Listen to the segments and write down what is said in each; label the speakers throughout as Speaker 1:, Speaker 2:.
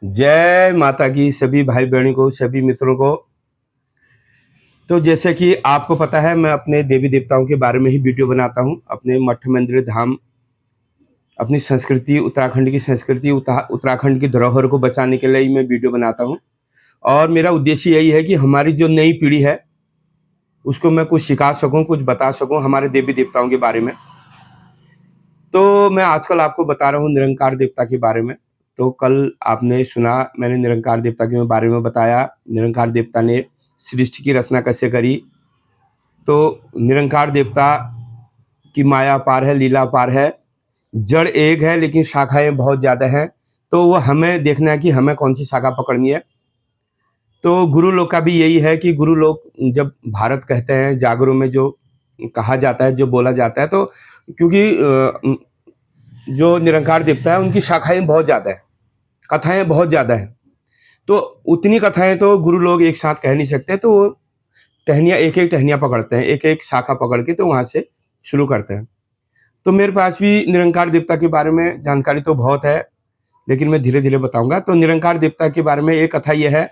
Speaker 1: जय माता की सभी भाई बहनों को, सभी मित्रों को। तो जैसे कि आपको पता है, मैं अपने देवी देवताओं के बारे में ही वीडियो बनाता हूँ। अपने मठ मंदिर धाम, अपनी संस्कृति, उत्तराखंड की संस्कृति, उत्तराखंड की धरोहर को बचाने के लिए ही मैं वीडियो बनाता हूँ। और मेरा उद्देश्य यही है कि हमारी जो नई पीढ़ी है उसको मैं कुछ सिखा सकूँ, कुछ बता सकूँ हमारे देवी देवताओं के बारे में। तो मैं आजकल आपको बता रहा हूँ निरंकार देवता के बारे में। तो कल आपने सुना, मैंने निरंकार देवता के बारे में बताया। निरंकार देवता ने सृष्टि की रचना कैसे करी। तो निरंकार देवता की माया अपार है, लीला अपार है। जड़ एक है लेकिन शाखाएं बहुत ज़्यादा हैं। तो वो हमें देखना है कि हमें कौन सी शाखा पकड़नी है। तो गुरु लोग का भी यही है कि गुरु लोग जब भारत कहते हैं, जागरों में जो कहा जाता है, जो बोला जाता है, तो क्योंकि जो निरंकार देवता है उनकी शाखाएं बहुत ज़्यादा है, कथाएं बहुत ज़्यादा है। तो उतनी कथाएं तो गुरु लोग एक साथ कह नहीं सकते। तो वो टहनियाँ, एक एक टहनियाँ पकड़ते हैं, एक एक शाखा पकड़ के तो वहाँ से शुरू करते हैं। तो मेरे पास भी निरंकार देवता के बारे में जानकारी तो बहुत है, लेकिन मैं धीरे धीरे बताऊंगा। तो निरंकार देवता के बारे में एक कथा यह है,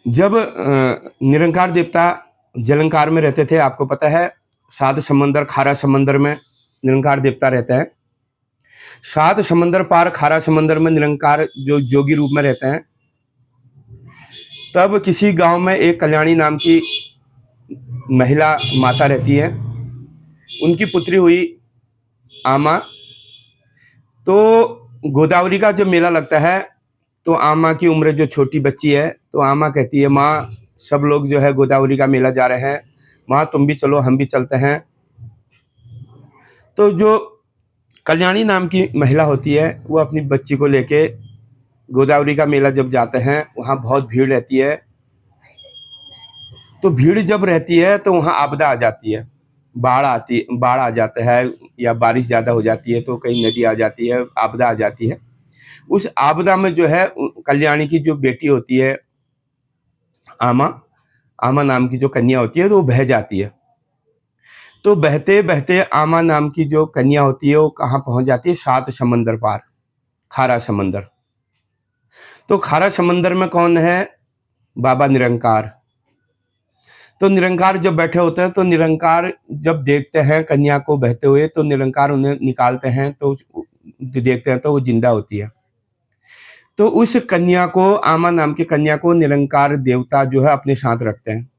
Speaker 1: जब निरंकार देवता जलंकार में रहते थे, आपको पता है, सात समंदर, खारा समंदर में निरंकार देवता रहते हैं। सात समंदर पार खारा समंदर में निरंकार जो जोगी रूप में रहते हैं। तब किसी गांव में एक कल्याणी नाम की महिला माता रहती है। उनकी पुत्री हुई आमा। तो गोदावरी का जब मेला लगता है तो आमा की उम्र जो छोटी बच्ची है, तो आमा कहती है, माँ सब लोग जो है गोदावरी का मेला जा रहे हैं, माँ तुम भी चलो, हम भी चलते हैं। तो जो कल्याणी नाम की महिला होती है वो अपनी बच्ची को लेके गोदावरी का मेला जब जाते हैं, वहाँ बहुत भीड़ रहती है। तो भीड़ जब रहती है तो वहाँ आपदा आ जाती है, बाढ़ आ जाता है, या बारिश ज़्यादा हो जाती है तो कहीं नदी आ जाती है, आपदा आ जाती है। उस आपदा में जो है कल्याणी की जो बेटी होती है, आमा, आमा नाम की जो कन्या होती है, तो वो बह जाती है। तो बहते बहते आमा नाम की जो कन्या होती है वो कहाँ पहुँच जाती है, सात समंदर पार, खारा समंदर। तो खारा समंदर में कौन है, बाबा निरंकार। तो निरंकार जब बैठे होते हैं, तो निरंकार जब देखते हैं कन्या को बहते हुए, तो निरंकार उन्हें निकालते हैं। तो देखते हैं तो वो जिंदा होती है। तो उस कन्या को, आमा नाम की कन्या को, निरंकार देवता जो है अपने साथ रखते हैं।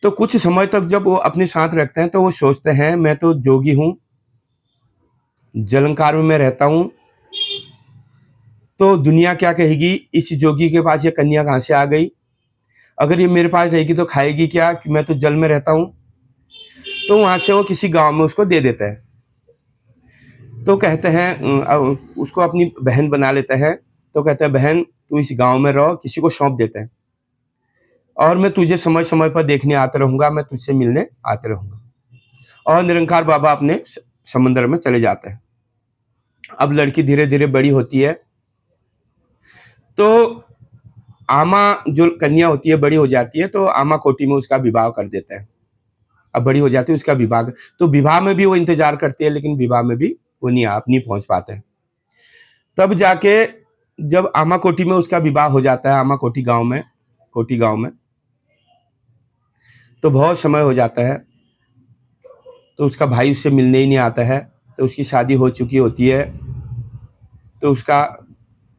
Speaker 1: तो कुछ समय तक जब वो अपने साथ रखते हैं तो वो सोचते हैं, मैं तो जोगी हूँ, जलंकार में मैं रहता हूँ, तो दुनिया क्या कहेगी, इस जोगी के पास ये कन्या कहाँ से आ गई, अगर ये मेरे पास रहेगी तो खाएगी क्या, कि मैं तो जल में रहता हूँ। तो वहाँ से वो किसी गांव में उसको दे देते हैं। तो कहते हैं, उसको अपनी बहन बना लेते हैं। तो कहते हैं, बहन तू इस गांव में रहो, किसी को सौंप देते हैं, और मैं तुझे समय समय पर देखने आता रहूँगा, मैं तुझसे मिलने आते रहूँगा। और निरंकार बाबा अपने समंदर में चले जाते हैं। अब लड़की धीरे धीरे बड़ी होती है। तो आमा जो कन्या होती है बड़ी हो जाती है, तो आमा कोटी में उसका विवाह कर देते हैं। अब बड़ी हो जाती है, उसका विवाह, तो विवाह में भी वो इंतजार करती है, लेकिन विवाह में भी वो नहीं पहुंच पाते हैं। तब जाके जब आमा कोटी में उसका विवाह हो जाता है, आमा कोटी गांव में, कोटी गांव में, तो बहुत समय हो जाता है। तो उसका भाई उससे मिलने ही नहीं आता है। तो उसकी शादी हो चुकी होती है, तो उसका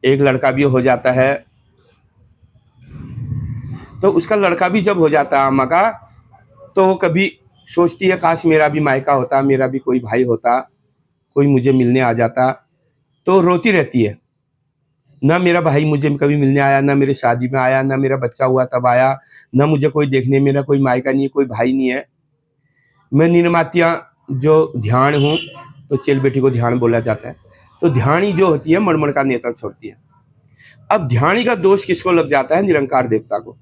Speaker 1: एक लड़का भी हो जाता है। तो उसका लड़का भी जब हो जाता है अम्मा का, तो वो कभी सोचती है, काश मेरा भी मायका होता, मेरा भी कोई भाई होता, कोई मुझे मिलने आ जाता। तो रोती रहती है, ना मेरा भाई मुझे कभी मिलने आया, ना मेरे शादी में आया, ना मेरा बच्चा हुआ तब आया, ना मुझे कोई देखने, मेरा कोई मायका नहीं है, कोई भाई नहीं है। मैं निर्मात्या जो ध्यान हूँ, तो चेल बेटी को ध्यान बोला जाता है। तो ध्यानी जो होती है मड़मड़ का नेता छोड़ती है। अब ध्यानी का दोष किसको लग जाता है, निरंकार देवता को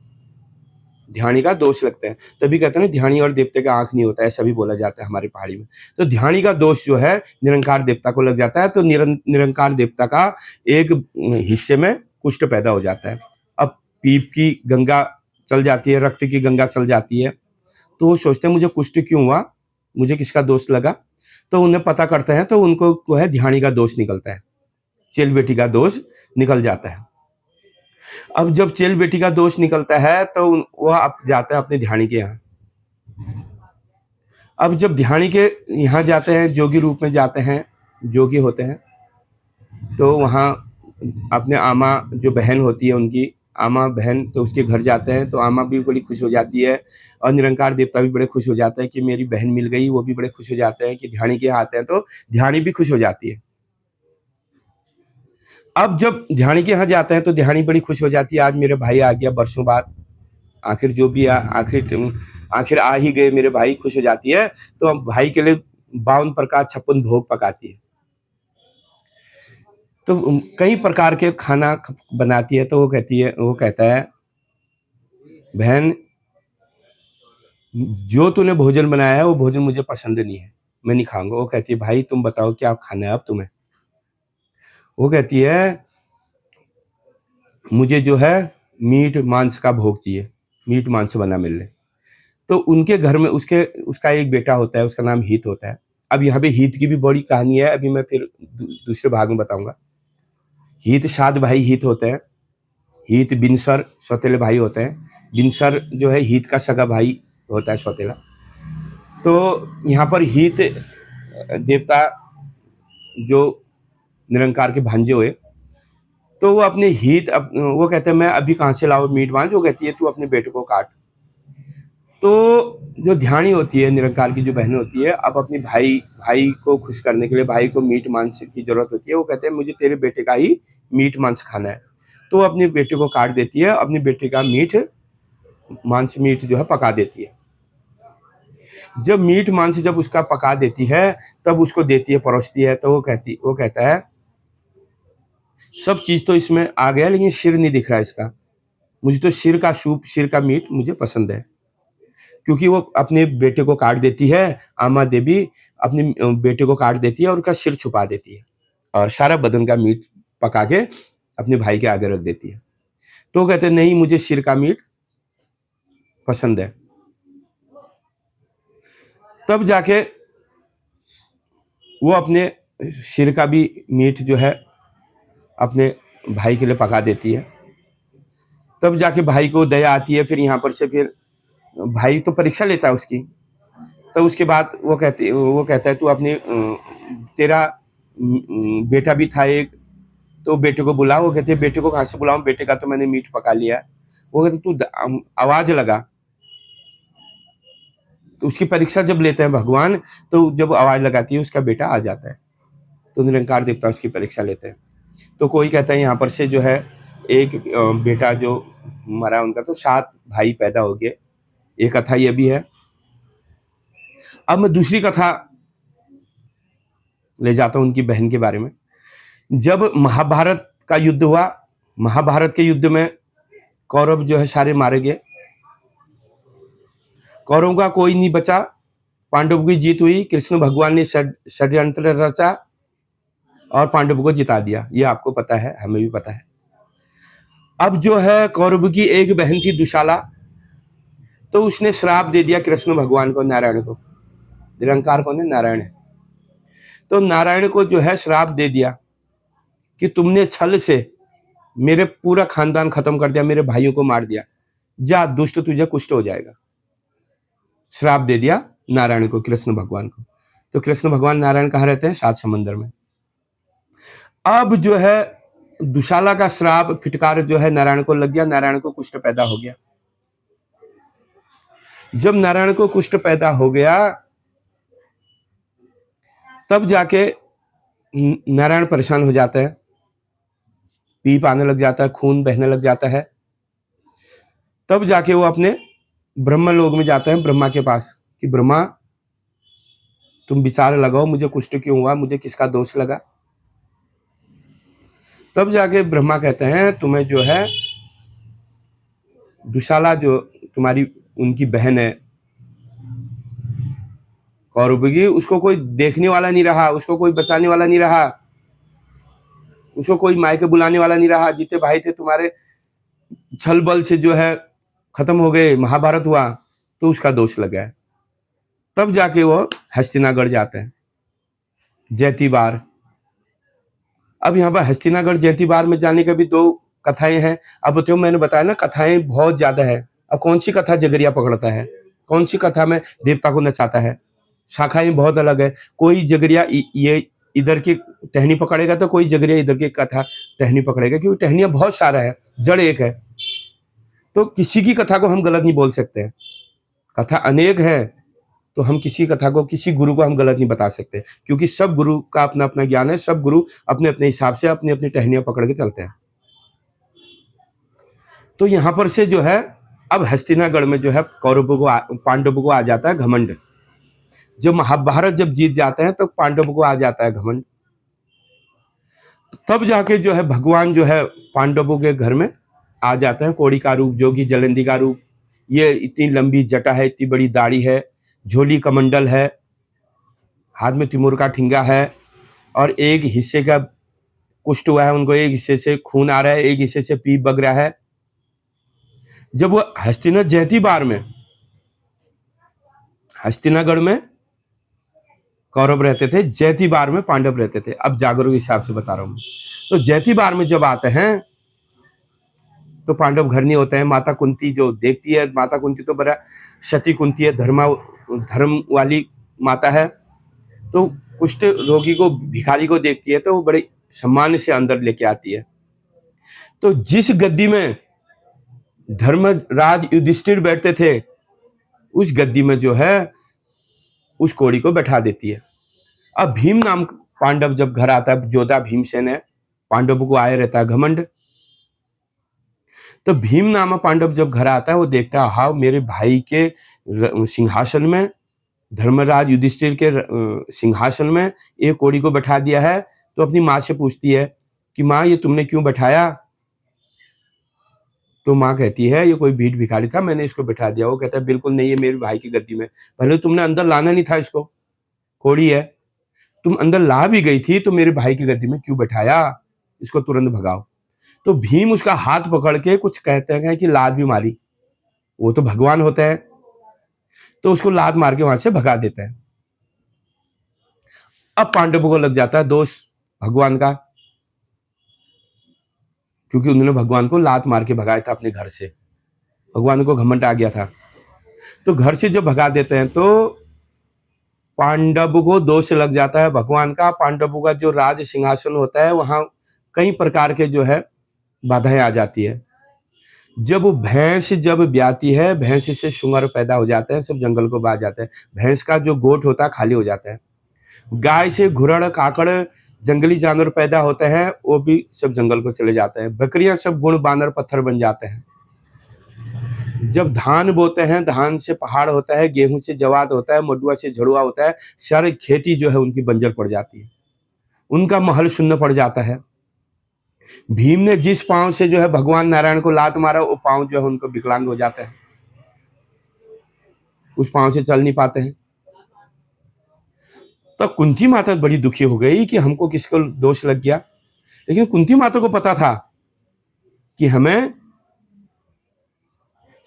Speaker 1: ध्यानी का दोष लगता है। तभी कहते हैं ध्यानी और देवते का आंख नहीं होता है, सभी बोला जाता है हमारी पहाड़ी में। तो ध्यानी का दोष जो है निरंकार देवता को लग जाता है। तो निरंकार देवता का एक हिस्से में कुष्ठ पैदा हो जाता है। अब पीप की गंगा चल जाती है, रक्त की गंगा चल जाती है। तो वो सोचते हैं, मुझे कुष्ठ क्यों हुआ, मुझे किसका दोष लगा। तो उन्हें पता करते हैं, तो उनको है ध्यानी का दोष निकलता है। चेल बेटी का दोष निकल जाता है। अब जब चेल बेटी का दोष निकलता है तो वह अब जाता है अपने ध्यानी के यहाँ। अब जब ध्यानी के यहाँ जाते हैं, जोगी रूप में जाते हैं, जोगी होते हैं, तो वहाँ अपने आमा जो बहन होती है उनकी आमा बहन, तो उसके घर जाते हैं, तो आमा भी बड़ी खुश हो जाती है और निरंकार देवता भी बड़े खुश हो जाते हैं कि मेरी बहन मिल गई। वो भी बड़े खुश हो जाते हैं कि ध्यानी के यहाँ आते हैं, तो ध्यानी भी खुश हो जाती है। अब जब ध्यानी के यहाँ जाते हैं तो ध्यानी बड़ी खुश हो जाती है, आज मेरे भाई आ गया वर्षों बाद, आखिर जो भी आखिर आ ही गए मेरे भाई, खुश हो जाती है। तो अब भाई के लिए 52 प्रकार 56 भोग पकाती है, तो कई प्रकार के खाना बनाती है। तो वो कहता है बहन जो तूने भोजन बनाया है वो भोजन मुझे पसंद नहीं है, मैं नहीं खाऊंगा। वो कहती है भाई तुम बताओ क्या खाना है अब तुम्हें। वो कहती है मुझे जो है मीट मांस का भोग चाहिए, मीट मांस बना मिल ले। तो उनके घर में उसका एक बेटा होता है, उसका नाम हीत होता है। अब यहाँ पे हीत की भी बड़ी कहानी है, अभी मैं फिर दूसरे भाग में बताऊंगा। हीत सात भाई हीत होते हैं। हीत बिनसर सौतेले भाई होते हैं। बिनसर जो है हीत का सगा भाई होता है, सौतेला। तो यहाँ पर हीत देवता जो निरंकार के भांजे हुए, तो वो अपने वो कहते हैं मैं अभी कहाँ से लाऊं मीट मांस। वो कहती है तू अपने बेटे को काट। तो जो ध्यानी होती है निरंकार की जो बहन होती है, अब अपनी भाई को खुश करने के लिए, भाई को मीट मांस की जरूरत होती है। वो कहते हैं मुझे तेरे बेटे का ही मीट मांस खाना है। तो वो अपने बेटे को काट देती है, अपने बेटे का मीट जो है पका देती है। जब मीट मांस जब उसका पका देती है तब उसको देती है, परोसती है। तो वो कहता है सब चीज तो इसमें आ गया लेकिन सिर नहीं दिख रहा इसका, मुझे तो सिर का सूप, सिर का मीट मुझे पसंद है। क्योंकि वो अपने बेटे को काट देती है, आमा देवी अपने बेटे को काट देती है और उसका सिर छुपा देती है और सारा बदन का मीट पका के अपने भाई के आगे रख देती है। तो वो कहते हैं नहीं मुझे सिर का मीट पसंद है। तब जाके वो अपने सिर का भी मीट जो है अपने भाई के लिए पका देती है। तब जाके भाई को दया आती है। फिर यहाँ पर से फिर भाई तो परीक्षा लेता है उसकी। तो उसके बाद वो कहता है तू अपने तेरा बेटा भी था एक, तो बेटे को बुला। वो कहते हैं बेटे को कहाँ से बुलाऊं, बेटे का तो मैंने मीट पका लिया। वो कहते तू आवाज लगा। तो उसकी परीक्षा जब लेते हैं भगवान, तो जब आवाज लगाती है उसका बेटा आ जाता है। तो निरंकार देवता उसकी परीक्षा लेते हैं। तो कोई कहता है यहाँ पर से जो है एक बेटा जो मरा उनका, तो 7 भाई पैदा हो गए। एक कथा ये भी है। अब मैं दूसरी कथा ले जाता हूं उनकी बहन के बारे में। जब महाभारत का युद्ध हुआ, महाभारत के युद्ध में कौरव जो है सारे मारे गए। कौरवों का कोई नहीं बचा, पांडवों की जीत हुई। कृष्ण भगवान ने षड्यंत्र रचा और पांडवों को जिता दिया। ये आपको पता है, हमें भी पता है। अब जो है कौरव की एक बहन थी दुशाला, तो उसने श्राप दे दिया कृष्ण भगवान को, नारायण को। निरंकार कौन है? नारायण है। तो नारायण को जो है श्राप दे दिया कि तुमने छल से मेरे पूरा खानदान खत्म कर दिया, मेरे भाइयों को मार दिया, जा दुष्ट तुझे कुष्ठ हो जाएगा। श्राप दे दिया नारायण को, कृष्ण भगवान को। तो कृष्ण भगवान नारायण कहाँ रहते हैं? 7 समंदर में। अब जो है दुशाला का श्राप फिटकार जो है नारायण को लग गया, नारायण को कुष्ठ पैदा हो गया। जब नारायण को कुष्ठ पैदा हो गया तब जाके नारायण परेशान हो जाते हैं, पीप आने लग जाता है, खून बहने लग जाता है। तब जाके वो अपने ब्रह्म लोक में जाते हैं, ब्रह्मा के पास, कि ब्रह्मा तुम विचार लगाओ मुझे कुष्ठ क्यों हुआ, मुझे किसका दोष लगा। तब जाके ब्रह्मा कहते हैं तुम्हें जो है दुशाला जो तुम्हारी उनकी बहन है कौरव की, उसको कोई देखने वाला नहीं रहा, उसको कोई बचाने वाला नहीं रहा, उसको कोई मायके बुलाने वाला नहीं रहा। जितने भाई थे तुम्हारे छल बल से जो है खत्म हो गए, महाभारत हुआ, तो उसका दोष लगा है। तब जाके वो हस्तिनागढ़ जाते हैं, जैती बार अब यहाँ पर हस्तिनागढ़ जयंती बार में जाने का भी 2 कथाएं हैं। अब तो मैंने बताया ना, कथाएं बहुत ज्यादा है। अब कौन सी कथा जगरिया पकड़ता है, कौन सी कथा में देवता को नचाता है, शाखाएं बहुत अलग है। कोई जगरिया ये इधर की टहनी पकड़ेगा तो कोई जगरिया इधर की कथा टहनी पकड़ेगा, क्योंकि टहनियां बहुत सारा है, जड़ एक है। तो किसी की कथा को हम गलत नहीं बोल सकते हैं। कथा अनेक है, तो हम किसी कथा को, किसी गुरु को हम गलत नहीं बता सकते, क्योंकि सब गुरु का अपना अपना ज्ञान है। सब गुरु अपने अपने हिसाब से अपनी अपनी टहनियां पकड़ के चलते हैं। तो यहाँ पर से जो है, अब हस्तिनागढ़ में जो है कौरवों को, पांडवों को आ जाता है घमंड। जब महाभारत जब जीत जाते हैं तो पांडवों को आ जाता है घमंड। तब जाके जो है भगवान जो है पांडवों के घर में आ जाते हैं। कोड़ी का रूप, जोगी जलंधी का रूप, ये इतनी लंबी जटा है, इतनी बड़ी दाढ़ी है, झोली कमंडल है, हाथ में तिमुर का ठिंगा है, और एक हिस्से का कुष्ठ हुआ है उनको, एक हिस्से से खून आ रहा है, एक हिस्से से पीप बग रहा है। जब वो हस्तिनागढ़ में कौरव रहते थे, जयंती बार में पांडव रहते थे। अब जागरूक हिसाब से बता रहा हूं। तो जयंती बार में जब आते हैं तो पांडव घर नहीं होते हैं। माता कुंती जो देखती है, माता कुंती तो बड़ा सती कुंती है, धर्म वाली माता है। तो कुष्ठ रोगी को, भिखारी को देखती है तो वो बड़े सम्मान से अंदर लेके आती है। तो जिस गद्दी में धर्मराज युधिष्ठिर बैठते थे, उस गद्दी में जो है उस कोड़ी को बैठा देती है। अब भीम नाम पांडव जब घर आता है, जोधा भीमसेन है, पांडवों को आए रहता है घमंड। तो भीम नामक पांडव जब घर आता है, वो देखता है हाँ मेरे भाई के सिंहासन में, धर्मराज युधिष्ठिर के सिंहासन में एक कोड़ी को बैठा दिया है। तो अपनी माँ से पूछती है कि माँ ये तुमने क्यों बैठाया? तो माँ कहती है ये कोई भीड़ भिखारी था, मैंने इसको बैठा दिया। वो कहता है बिल्कुल नहीं, ये मेरे भाई की गद्दी में, पहले तुमने अंदर लाना नहीं था इसको, कोड़ी है, तुम अंदर ला भी गई थी तो मेरे भाई की गद्दी में क्यों बैठाया? इसको तुरंत भगाओ। तो भीम उसका हाथ पकड़ के कुछ कहते हैं कि लात भी मारी, वो तो भगवान होता है, तो उसको लात मार के वहां से भगा देता है। अब पांडवों को लग जाता है दोष भगवान का, क्योंकि उन्होंने भगवान को लात मार के भगाया था अपने घर से, भगवान को घमंड आ गया था। तो घर से जब भगा देते हैं तो पांडव को दोष लग जाता है भगवान का। पांडवों का जो राज सिंहासन होता है, वहां कई प्रकार के जो है बाधाएं आ जाती है। जब भैंस जब ब्याती है, भैंस से शुंगर पैदा हो जाते हैं, सब जंगल को बाज जाते हैं। भैंस का जो गोट होता है खाली हो जाता है। गाय से घुड़ड़ काकड़ जंगली जानवर पैदा होते हैं, वो भी सब जंगल को चले जाते हैं। बकरियां सब गुण बानर पत्थर बन जाते हैं। जब धान बोते हैं, धान से पहाड़ होता है, गेहूं से जवाद होता है, मडुआ से झड़ुआ होता है, सारी खेती जो है उनकी बंजर पड़ जाती है, उनका महल शून्य पड़ जाता है। भीम ने जिस पांव से जो है भगवान नारायण को लात मारा, वो पांव जो है उनको विकलांग हो जाते हैं, उस पांव से चल नहीं पाते हैं। तो कुंती माता बड़ी दुखी हो गई कि हमको किसको दोष लग गया। लेकिन कुंती माता को पता था कि हमें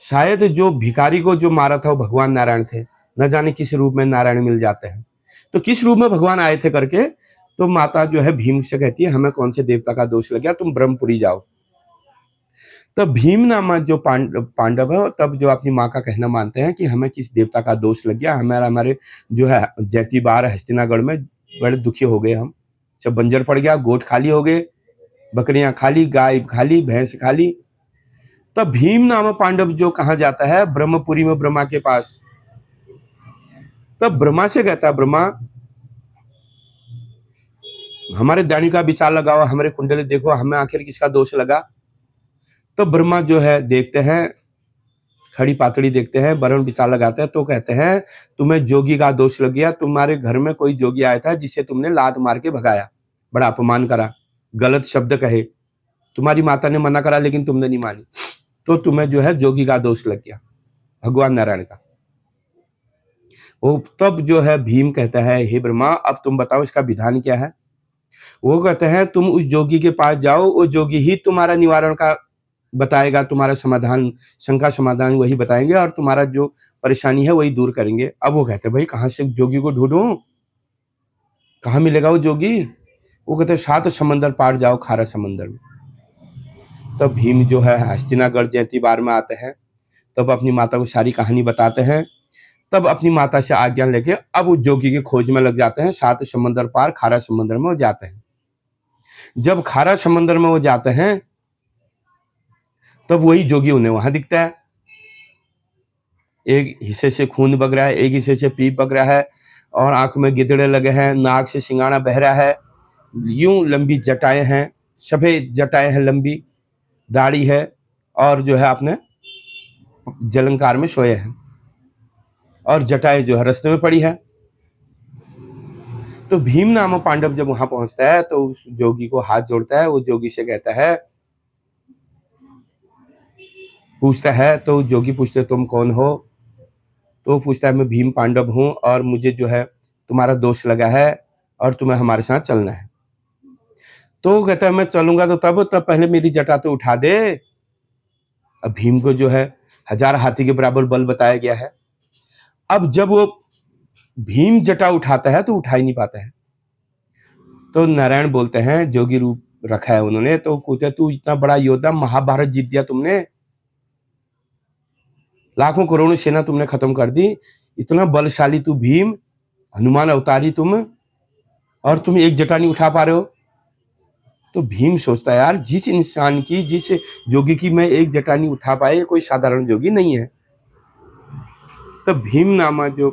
Speaker 1: शायद जो भिखारी को जो मारा था वो भगवान नारायण थे, न जाने किस रूप में नारायण मिल जाते हैं। तो किस रूप में भगवान आए थे करके, तो माता जो है भीम से कहती है हमें कौन से देवता का दोष लग गया, तुम ब्रह्मपुरी जाओ। तब भीम नामक जो पांडव है, तब जो अपनी माँ का कहना मानते हैं कि हमें किस देवता का दोष लग गया, हमारे जो है जयंती बार हस्तिनागढ़ में बड़े दुखी हो गए हम। जब बंजर पड़ गया, गोट खाली हो गए, बकरियां खाली, गाय खाली, भैंस खाली। तब भीम नामक पांडव जो कहा जाता है ब्रह्मपुरी में, ब्रह्मा के पास। तब ब्रह्मा से कहता है ब्रह्मा हमारे दानी का विचार लगाओ, हमारे कुंडली देखो, हमें आखिर किसका दोष लगा। तो ब्रह्मा जो है देखते हैं, खड़ी पातड़ी देखते हैं, वरुण विचार लगाते हैं, तो कहते हैं तुम्हें जोगी का दोष लग गया, तुम्हारे घर में कोई जोगी आया था जिसे तुमने लात मार के भगाया, बड़ा अपमान करा, गलत शब्द कहे, तुम्हारी माता ने मना करा लेकिन तुमने नहीं मानी, तो तुम्हें जो है जोगी का दोष लग गया, भगवान नारायण का। वो तब जो है भीम कहता है हे ब्रह्मा अब तुम बताओ इसका विधान क्या है। वो कहते हैं तुम उस जोगी के पास जाओ, वो जोगी ही तुम्हारा निवारण का बताएगा, तुम्हारा समाधान, शंका समाधान वही बताएंगे और तुम्हारा जो परेशानी है वही दूर करेंगे। अब वो कहते हैं भाई कहाँ से जोगी को ढूंढूं, कहाँ मिलेगा वो जोगी? वो कहते हैं 7 समंदर पार जाओ खारा समंदर में। तब भीम जो है हस्तिनागढ़ जयंती बार में आते हैं, तब अपनी माता को सारी कहानी बताते हैं, तब अपनी माता से आज्ञा लेके अब उस जोगी की खोज में लग जाते हैं। 7 समंदर पार खारा समंदर में वो जाते हैं। जब खारा समंदर में वो जाते हैं तब वही जोगी उन्हें वहां दिखता है। एक हिस्से से खून बग रहा है, एक हिस्से से पीप बग रहा है, और आंख में गिदड़े लगे हैं, नाक से सिंगाड़ा बह रहा है, यूं लंबी जटाएं हैं, सफेद जटाएं हैं, लंबी दाढ़ी है, और जो है अपने जलंकार में सोए हैं, और जटाएं जो है रास्ते में पड़ी है। तो भीम नामक पांडव जब वहां पहुंचता है तो उस जोगी को हाथ जोड़ता है। वो जोगी से कहता है, पूछता है, तो जोगी पूछते तुम कौन हो? तो पूछता है मैं भीम पांडव हूं, और मुझे जो है तुम्हारा दोष लगा है और तुम्हें हमारे साथ चलना है। तो कहता है मैं चलूंगा तो तब पहले मेरी जटा तो उठा दे। अब भीम को जो है 1000 हाथी के बराबर बल बताया गया है। अब जब वो भीम जटा उठाता है तो उठा ही नहीं पाता है। तो नारायण बोलते हैं, जोगी रूप रखा है उन्होंने, तो कहते तू इतना बड़ा योद्धा, महाभारत जीत दिया तुमने, लाखों करोड़ों सेना तुमने खत्म कर दी, इतना बलशाली तू भीम, हनुमान अवतारी तुम, और तुम एक जटा नहीं उठा पा रहे हो। तो भीम सोचता है यार, जिस इंसान की, जिस जोगी की मैं एक जटा नहीं उठा पाए, कोई साधारण जोगी नहीं है। तो भीम नामा जो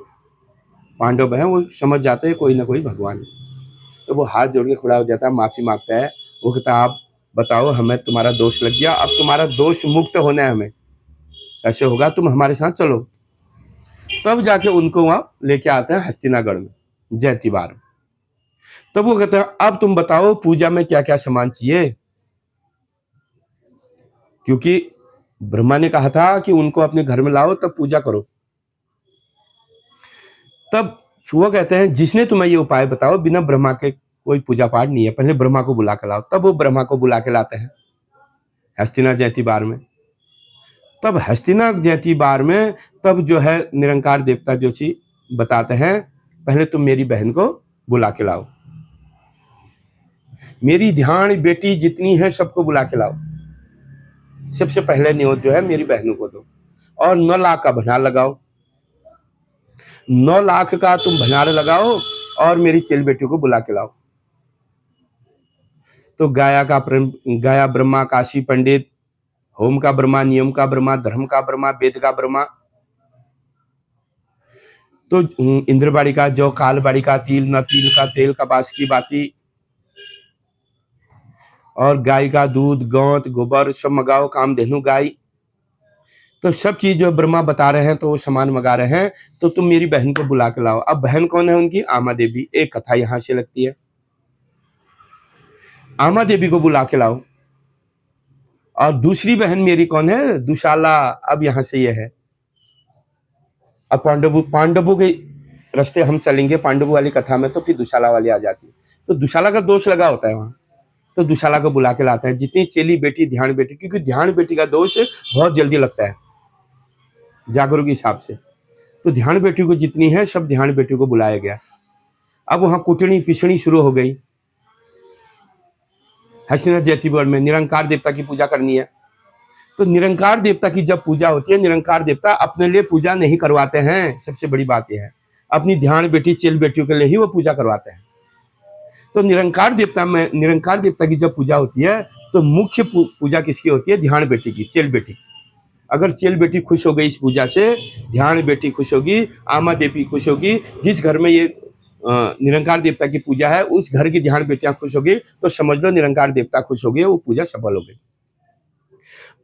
Speaker 1: पांडव है वो समझ जाते हैं कोई ना कोई भगवान है। तो वो हाथ जोड़ के खड़ा हो जाता है, माफी मांगता है। वो कहता है आप बताओ, हमें तुम्हारा दोष लग गया, अब तुम्हारा दोष मुक्त होना है, हमें कैसे होगा? तुम हमारे साथ चलो। तब जाके उनको वहां लेके आते हैं हस्तिनागढ़ में, जयंती बार। तब वो कहते हैं अब तुम बताओ पूजा में क्या क्या सामान चाहिए, क्योंकि ब्रह्मा ने कहा था कि उनको अपने घर में लाओ तब पूजा करो। तब वो कहते हैं जिसने तुम्हें ये उपाय बताओ, बिना ब्रह्मा के कोई पूजा पाठ नहीं है, पहले ब्रह्मा को बुला के लाओ। तब वो ब्रह्मा को बुला के लाते हैं हस्तिना जयंती बार में। तब हस्तिना जयंती बार में तब जो है निरंकार देवता जो चीज बताते हैं, पहले तुम मेरी बहन को बुला के लाओ, मेरी ध्यान बेटी जितनी है सबको बुला के लाओ। सबसे पहले न्योत जो है मेरी बहनों को दो, और 9 लाख का भंडार लगाओ। 9 लाख का तुम भंडार लगाओ और मेरी चेल बेटी को बुला के लाओ। तो गाया ब्रह्मा, काशी पंडित, होम का ब्रह्मा, नियम का ब्रह्मा, धर्म का ब्रह्मा, वेद का ब्रह्मा। तो इंद्रबाड़ी का जौ, कालबाड़ी का तिल, न तिल का तेल का बास की बाती, और गाय का दूध, गोंत, गोबर सब मंगाओ, कामधेनु गाय। तो सब चीज जो ब्रह्मा बता रहे हैं तो वो सामान मंगा रहे हैं। तो तुम मेरी बहन को बुला के लाओ। अब बहन कौन है उनकी? आमा देवी। एक कथा यहां से लगती है, आमा देवी को बुला के लाओ। और दूसरी बहन मेरी कौन है? दुशाला। अब यहां से ये है, अब पांडवों के रास्ते हम चलेंगे पांडवों वाली कथा में, तो फिर दुशाला वाली आ जाती है। तो दुशाला का दोष लगा होता है वहां, तो दुशाला को बुला के लाता है। जितनी चेली बेटी, ध्यान बेटी, क्योंकि ध्यान बेटी का दोष बहुत जल्दी लगता है जागरूक के हिसाब से, तो ध्यान बेटी को जितनी है सब ध्यान बेटी को बुलाया गया। अब वहां कुटनी पिसणी शुरू हो गई। हस्तिना जयंती में निरंकार देवता की पूजा करनी है। तो निरंकार देवता की जब पूजा होती है, निरंकार देवता अपने लिए पूजा नहीं करवाते हैं। सबसे बड़ी बात यह है, अपनी ध्यान बेटी, चेल बेटियों के लिए ही वो पूजा करवाते हैं। तो निरंकार देवता की जब पूजा होती है तो मुख्य पूजा किसकी होती है? ध्यान बेटी की, चेल बेटी की। अगर चेल बेटी खुश हो गई इस पूजा से, ध्यान बेटी खुश होगी, आमा देवी खुश होगी, जिस घर में ये निरंकार देवता की पूजा है उस घर की ध्यान बेटियां खुश होगी, तो समझ लो निरंकार देवता खुश हो गए, वो पूजा सफल हो गई।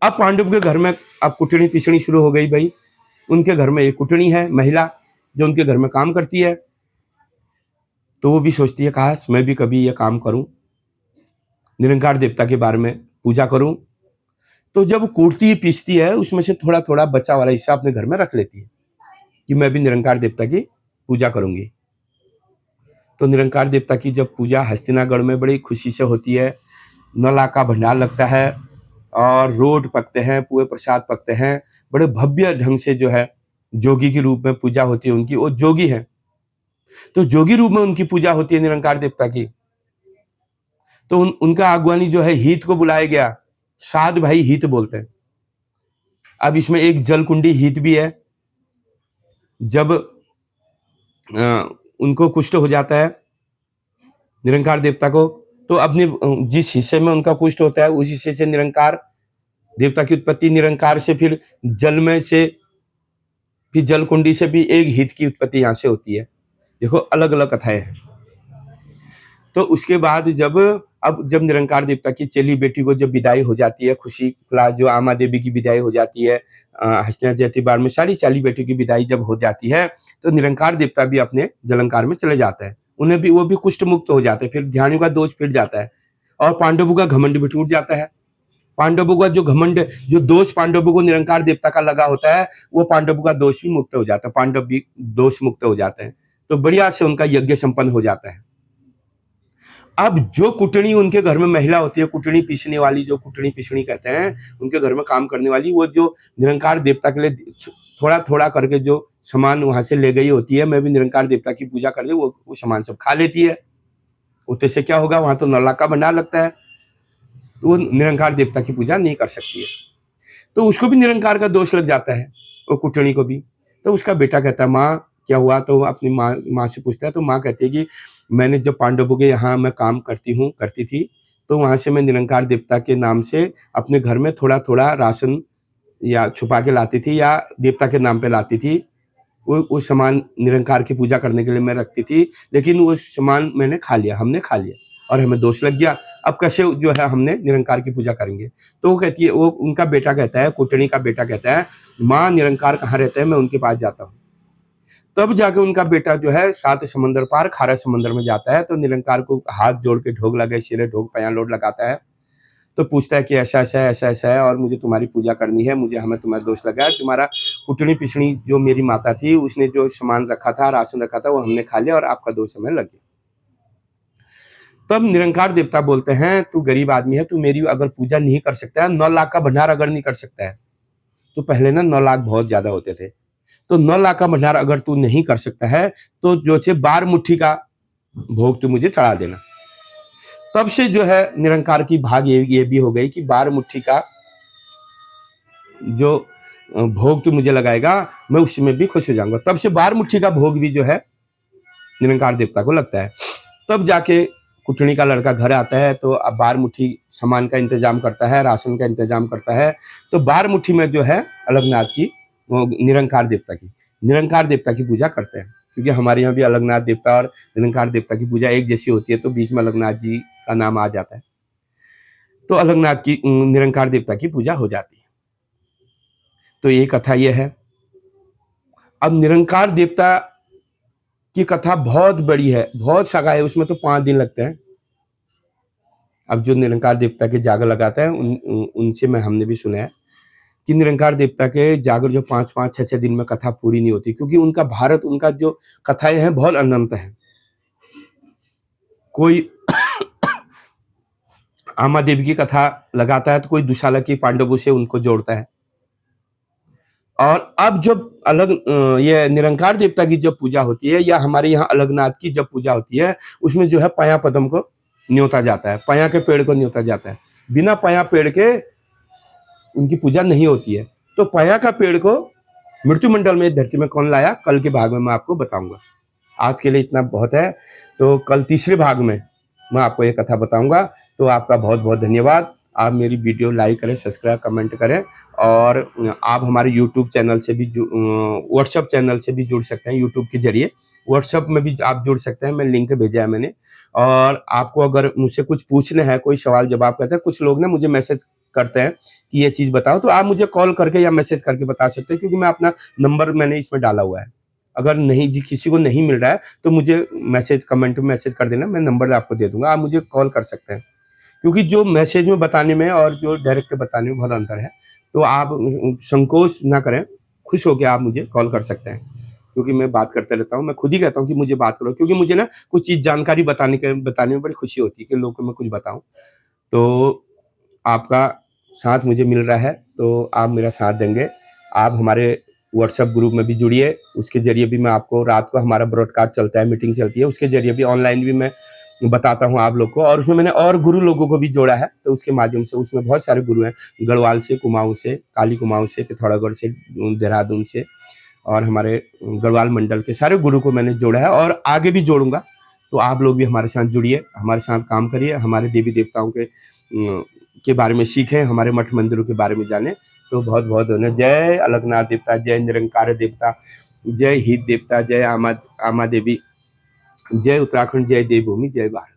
Speaker 1: अब पांडव के घर में अब कुटनी पिसणी शुरू हो गई भाई। उनके घर में एक कुटनी है, महिला, जो उनके घर में काम करती है। तो वो भी सोचती है काश मैं भी कभी ये काम करूं, निरंकार देवता के बारे में पूजा करूं। तो जब कूटती पीसती है उसमें से थोड़ा थोड़ा बचा वाला हिस्सा अपने घर में रख लेती है कि मैं भी निरंकार देवता की पूजा करूंगी। तो निरंकार देवता की जब पूजा हस्तिनागढ़ में बड़ी खुशी से होती है, 9 लाख का भंडार लगता है, और रोड पकते हैं, पूरे प्रसाद पकते हैं, बड़े भव्य ढंग से जो है जोगी के रूप में पूजा होती है उनकी। वो जोगी है तो जोगी रूप में उनकी पूजा होती है निरंकार देवता की। तो उनका अगवानी जो है हित को बुलाया गया, साध भाई हित बोलते हैं। अब इसमें एक जलकुंडी हित भी है। जब उनको कुष्ठ हो जाता है निरंकार देवता को, तो अपने जिस हिस्से में उनका कुष्ठ होता है उस हिस्से से निरंकार देवता की उत्पत्ति, निरंकार से फिर जल में से, फिर जलकुंडी से भी एक हित की उत्पत्ति यहाँ से होती है। देखो अलग अलग कथाएं हैं। तो उसके बाद जब निरंकार देवता की चेली बेटी को जब विदाई हो जाती है, खुशी खुलास जो आमा देवी की विदाई हो जाती है, हंसना जयती बार में सारी चाली बेटी की विदाई जब हो जाती है, तो निरंकार देवता भी अपने जलंकार में चले जाते हैं। उन्हें भी वो भी कुष्ठ मुक्त हो जाते हैं, फिर ध्यानियों का दोष फिर जाता है और पांडवों का घमंड भी टूट जाता है। पांडवों का जो घमंड, जो दोष पांडवों को निरंकार देवता का लगा होता है, वो पांडवों का दोष भी मुक्त हो जाता है, पांडव भी दोष मुक्त हो जाते हैं। तो बढ़िया से उनका यज्ञ संपन्न हो जाता है। अब जो कुटनी उनके घर में महिला होती है, कुटनी पीसने वाली, जो कुटनी पिसनी कहते हैं, उनके घर में काम करने वाली, वो जो निरंकार देवता के लिए थोड़ा थोड़ा करके जो सामान वहां से ले गई होती है, मैं भी निरंकार देवता की पूजा कर दे, वो सामान सब खा लेती है। उससे से क्या होगा, वहां तो नौलाख का भंडार लगता है, तो वो निरंकार देवता की पूजा नहीं कर सकती है। तो उसको भी निरंकार का दोष लग जाता है, वो कुटनी को भी। तो उसका बेटा कहता है, माँ क्या हुआ? तो अपनी माँ से पूछता है, तो माँ कहती है कि मैंने जब पांडवों के यहाँ मैं काम करती थी, तो वहां से मैं निरंकार देवता के नाम से अपने घर में थोड़ा थोड़ा राशन या छुपा के लाती थी, या देवता के नाम पे लाती थी। वो सामान निरंकार की पूजा करने के लिए मैं रखती थी, लेकिन वो सामान हमने खा लिया और हमें दोष लग गया। अब कैसे जो है हमने निरंकार की पूजा करेंगे? तो वो कहती है, वो उनका बेटा कहता है, कुटनी का बेटा कहता है, माँ निरंकार कहाँ रहते हैं, मैं उनके पास जाता हूँ। तब जाके उनका बेटा जो है 7 समंदर पार खारा समंदर में जाता है, तो निरंकार को हाथ जोड़ के ढोक लगे, सिरे ढोक पया लोट लगाता है, तो पूछता है कि ऐसा ऐसा है और मुझे तुम्हारी पूजा करनी है, हमें तुम्हारा दोष लगा है, तुम्हारा कुटनी पिसनी जो मेरी माता थी उसने जो सामान रखा था, राशन रखा था, वो हमने खा लिया और आपका दोष हमें लग गया। तब निरंकार देवता बोलते हैं, तू गरीब आदमी है, तू मेरी अगर पूजा नहीं कर सकता है, 9 लाख का भंडार अगर नहीं कर सकता है, तो पहले ना 9 लाख बहुत ज्यादा होते थे, तो 9 लाख का भंडार अगर तू नहीं कर सकता है, तो जो 12 मुट्ठी का भोग तू मुझे चढ़ा देना। तब से जो है निरंकार की भाग ये भी हो गई कि 12 मुट्ठी का जो भोग तू मुझे लगाएगा, मैं उसमें भी खुश हो जाऊंगा। तब से 12 मुट्ठी का भोग भी जो है निरंकार देवता को लगता है। तब जाके कुटनी का लड़का घर आता है, तो अब 12 मुट्ठी सामान का इंतजाम करता है, राशन का इंतजाम करता है। तो 12 मुट्ठी में जो है अलगनाथ की, निरंकार देवता की पूजा करते हैं, क्योंकि हमारे यहाँ भी अलगनाथ देवता और निरंकार देवता की पूजा एक जैसी होती है, तो बीच में अलगनाथ जी का नाम आ जाता है, तो अलगनाथ की निरंकार देवता की पूजा हो जाती है। तो ये कथा ये है। अब निरंकार देवता की कथा बहुत बड़ी है, बहुत शाखा है, उसमें तो 5 दिन लगते हैं। अब जो निरंकार देवता के जागर लगाते हैं उनसे हमने भी सुना है कि निरंकार देवता के जागर जो 5-5, 6-6 दिन में कथा पूरी नहीं होती, क्योंकि उनका जो कथाएं हैं बहुत अनंत है। कोई आमा देवी की कथा लगाता है, तो कोई दुशाला की पांडवों से उनको जोड़ता है। और अब जब ये निरंकार देवता की जब पूजा होती है, या हमारे यहाँ अलगनाथ की जब पूजा होती है, उसमें जो है पया पदम को न्योता जाता है, पया के पेड़ को न्योता जाता है। बिना पया पेड़ के उनकी पूजा नहीं होती है। तो पया का पेड़ को मृत्यु मंडल में धरती में कौन लाया, कल के भाग में मैं आपको बताऊंगा। आज के लिए इतना बहुत है, तो कल तीसरे भाग में मैं आपको ये कथा बताऊंगा। तो आपका बहुत बहुत धन्यवाद। आप मेरी वीडियो लाइक करें, सब्सक्राइब, कमेंट करें, और आप हमारे यूट्यूब चैनल से भी व्हाट्सएप चैनल से भी जुड़ सकते हैं। यूट्यूब के जरिए व्हाट्सएप में भी आप जुड़ सकते हैं, मैं लिंक भेजा है मैंने। और आपको अगर मुझसे कुछ पूछना है, कोई सवाल जवाब करते हैं, कुछ लोग ना मुझे मैसेज करते हैं कि ये चीज़ बताओ, तो आप मुझे कॉल करके या मैसेज करके बता सकते हैं, क्योंकि मैं अपना नंबर मैंने इसमें डाला हुआ है। अगर नहीं किसी को नहीं मिल रहा है, तो मुझे कमेंट में मैसेज कर देना, मैं नंबर आपको दे दूंगा, आप मुझे कॉल कर सकते हैं। क्योंकि जो मैसेज में बताने में और जो डायरेक्ट बताने में बहुत अंतर है, तो आप संकोच ना करें, खुश होकर आप मुझे कॉल कर सकते हैं, क्योंकि मैं बात करते रहता हूँ। मैं खुद ही कहता हूँ कि मुझे बात करो, क्योंकि मुझे ना कुछ चीज़ जानकारी बताने में बड़ी खुशी होती है कि लोगों को मैं कुछ बताऊँ। तो आपका साथ मुझे मिल रहा है, तो आप मेरा साथ देंगे। आप हमारे व्हाट्सएप ग्रुप में भी जुड़िए, उसके जरिए भी मैं आपको, रात को हमारा ब्रॉडकास्ट चलता है, मीटिंग चलती है, उसके जरिए भी ऑनलाइन भी मैं बताता हूँ आप लोग को। और उसमें मैंने और गुरु लोगों को भी जोड़ा है, तो उसके माध्यम से उसमें बहुत सारे गुरु हैं, गढ़वाल से, कुमाऊं से, काली कुमाऊं से, पिथौरागढ़ से, देहरादून से, और हमारे गढ़वाल मंडल के सारे गुरु को मैंने जोड़ा है और आगे भी जोड़ूंगा। तो आप लोग भी हमारे साथ जुड़िए, हमारे साथ काम करिए, हमारे देवी देवताओं के बारे में सीखें, हमारे मठ मंदिरों के बारे में जानें। तो बहुत बहुत धन्यवाद। जय अलगनाथ देवता, जय निरंकार देवता, जय हित देवता, जय आमा देवी, जय उत्तराखंड, जय देवभूमि, जय भारत।